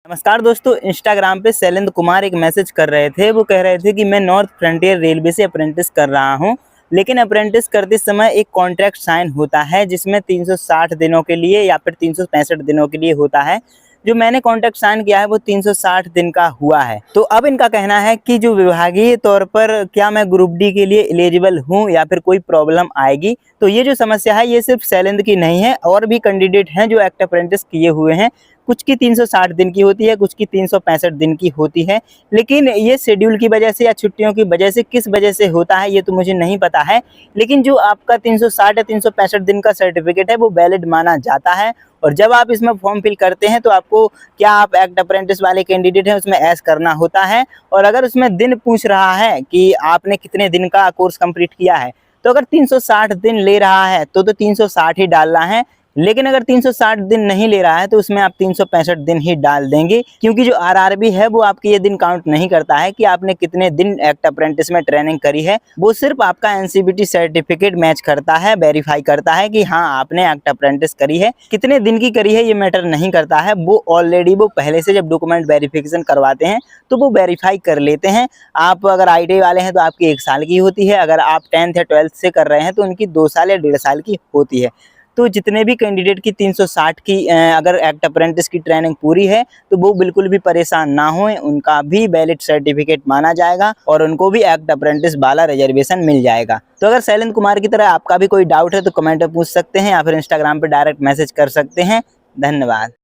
नमस्कार दोस्तों, इंस्टाग्राम पे शैलेंद्र कुमार एक मैसेज कर रहे थे। वो कह रहे थे कि मैं नॉर्थ फ्रंटियर रेलवे से अप्रेंटिस कर रहा हूं, लेकिन अप्रेंटिस करते समय एक कॉन्ट्रैक्ट साइन होता है जिसमें 360 दिनों के लिए या फिर 365 दिनों के लिए होता है। जो मैंने कॉन्ट्रैक्ट साइन किया है वो 360 दिन का हुआ है। तो अब इनका कहना है कि जो विभागीय तौर पर क्या मैं ग्रुप डी के लिए एलिजिबल हूं या फिर कोई प्रॉब्लम आएगी। तो ये जो समस्या है ये सिर्फ शैलेंद्र की नहीं है, और भी कैंडिडेट हैं जो एक्ट अप्रेंटिस किए हुए हैं। कुछ की 360 दिन की होती है, कुछ की 365 दिन की होती है, लेकिन ये शेड्यूल की वजह से या छुट्टियों की वजह से किस वजह से होता है ये तो मुझे नहीं पता है। लेकिन जो आपका 360 या 365 दिन का सर्टिफिकेट है वो वैलिड माना जाता है। और जब आप इसमें फॉर्म फिल करते हैं तो आपको क्या आप एक्ट अप्रेंटिस वाले कैंडिडेट हैं उसमें ऐस करना होता है। और अगर उसमें दिन पूछ रहा है कि आपने कितने दिन का कोर्स कंप्लीट किया है, तो अगर 360 दिन ले रहा है तो 360 ही डालना है। लेकिन अगर 360 दिन नहीं ले रहा है तो उसमें आप 365 दिन ही डाल देंगे, क्योंकि जो आरआरबी है वो आपके ये दिन काउंट नहीं करता है कि आपने कितने दिन एक्ट अप्रेंटिस में ट्रेनिंग करी है। वो सिर्फ आपका एनसीबीटी सर्टिफिकेट मैच करता है, वेरीफाई करता है कि हाँ आपने एक्ट अप्रेंटिस करी है। कितने दिन की करी है ये मैटर नहीं करता है। वो ऑलरेडी वो पहले से जब डॉक्यूमेंट वेरिफिकेशन करवाते हैं तो वो वेरीफाई कर लेते हैं। आप अगर ITI वाले हैं तो आपकी 1 साल की होती है, अगर आप 10th या 12th से कर रहे हैं तो उनकी 2 साल या 1.5 साल की होती है। तो जितने भी कैंडिडेट की 360 की अगर एक्ट अप्रेंटिस की ट्रेनिंग पूरी है तो वो बिल्कुल भी परेशान ना हों, उनका भी वैलिड सर्टिफिकेट माना जाएगा और उनको भी एक्ट अप्रेंटिस वाला रिजर्वेशन मिल जाएगा। तो अगर शैलेंद्र कुमार की तरह आपका भी कोई डाउट है तो कमेंट में पूछ सकते हैं या फिर इंस्टाग्राम पे डायरेक्ट मैसेज कर सकते हैं। धन्यवाद।